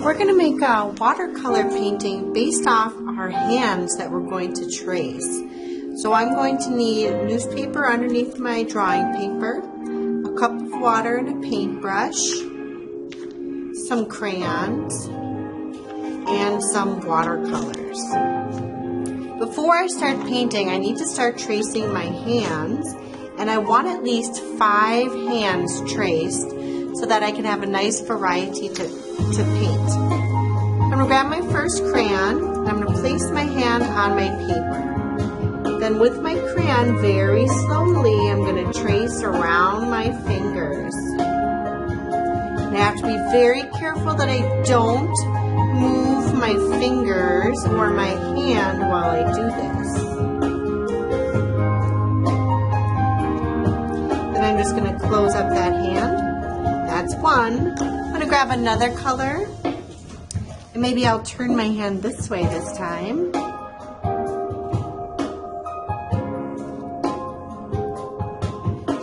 We're going to make a watercolor painting based off our hands that we're going to trace. So I'm going to need newspaper underneath my drawing paper, a cup of water and a paintbrush, some crayons, and some watercolors. Before I start painting, I need to start tracing my hands, and I want at least 5 hands traced so that I can have a nice variety to paint. I'm going to grab my first crayon, and I'm going to place my hand on my paper. Then with my crayon, very slowly, I'm going to trace around my fingers. And I have to be very careful that I don't move my fingers or my hand while I do this. Then I'm just going to close up that hand. That's one. I'm going to grab another color, and maybe I'll turn my hand this way this time.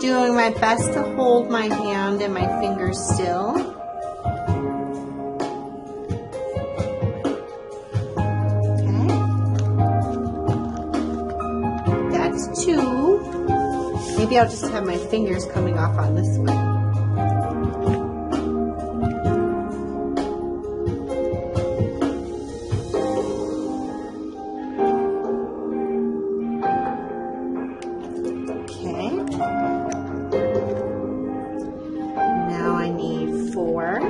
Doing my best to hold my hand and my fingers still. Okay. That's 2. Maybe I'll just have my fingers coming off on this one. Now I need 4.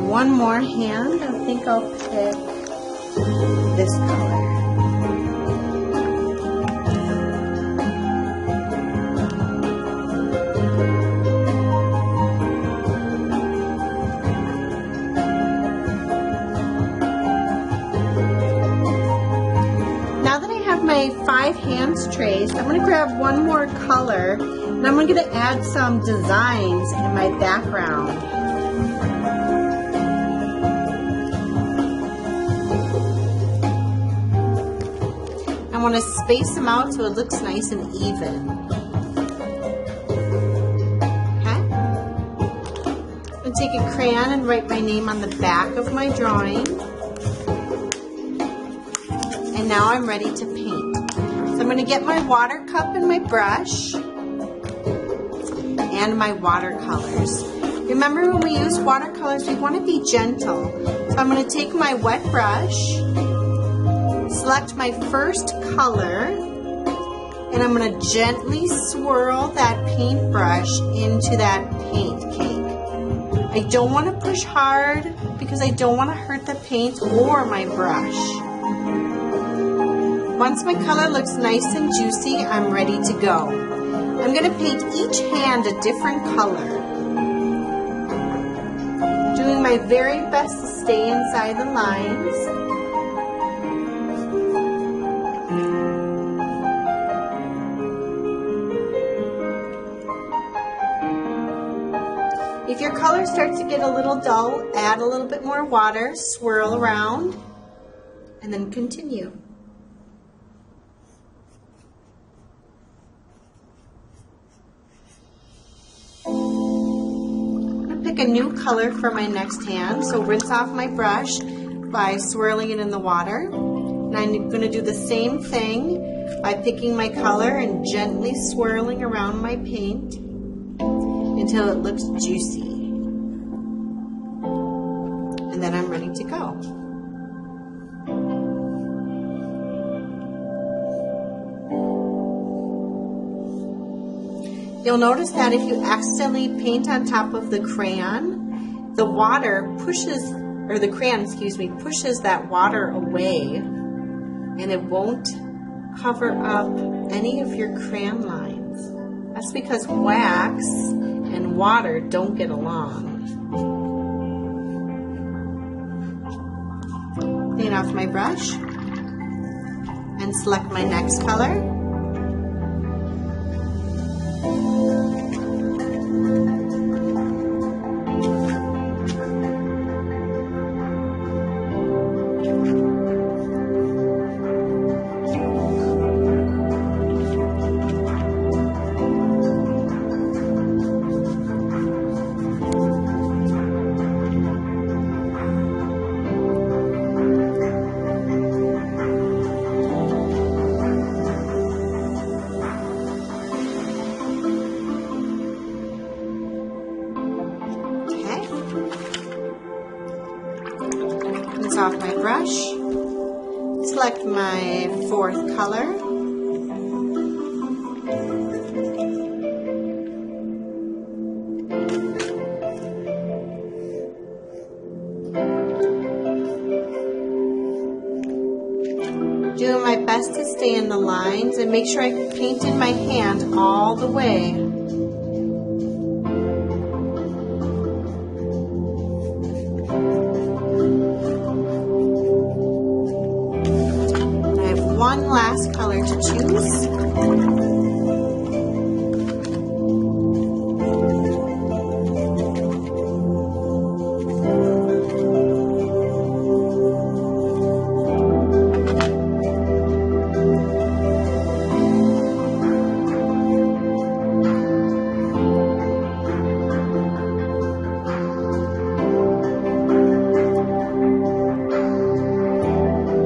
One more hand. I think I'll pick this color. My 5 hands traced, I'm going to grab one more color, and I'm going to add some designs in my background. I want to space them out so it looks nice and even. Okay? I'm going to take a crayon and write my name on the back of my drawing. And now I'm ready to paint. So I'm going to get my water cup and my brush and my watercolors. Remember, when we use watercolors, we want to be gentle. So I'm going to take my wet brush, select my first color, and I'm going to gently swirl that paintbrush into that paint cake. I don't want to push hard because I don't want to hurt the paint or my brush. Once my color looks nice and juicy, I'm ready to go. I'm going to paint each hand a different color. Doing my very best to stay inside the lines. If your color starts to get a little dull, add a little bit more water, swirl around, and then continue. Pick a new color for my next hand, so rinse off my brush by swirling it in the water. And I'm going to do the same thing by picking my color and gently swirling around my paint until it looks juicy. And then I'm ready to go. You'll notice that if you accidentally paint on top of the crayon, the water pushes, or the crayon, pushes that water away, and it won't cover up any of your crayon lines. That's because wax and water don't get along. Clean off my brush and select my next color. off my brush, select my fourth color, doing my best to stay in the lines and make sure I paint in my hand all the way. I have one last color to choose.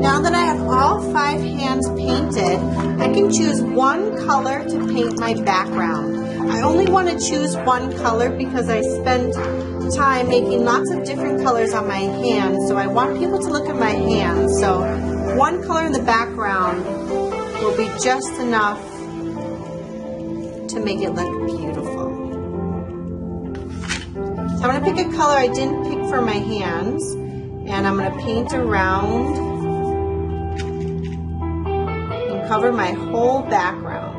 Now that I have all 5 hands painted, I can choose one color to paint my background. I only want to choose one color because I spend time making lots of different colors on my hands, so I want people to look at my hands. So one color in the background will be just enough to make it look beautiful. So I'm going to pick a color I didn't pick for my hands, and I'm going to paint around cover my whole background.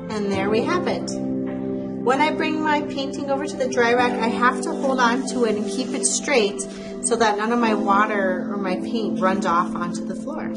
And there we have it. When I bring my painting over to the dry rack, I have to hold on to it and keep it straight so that none of my water or my paint runs off onto the floor.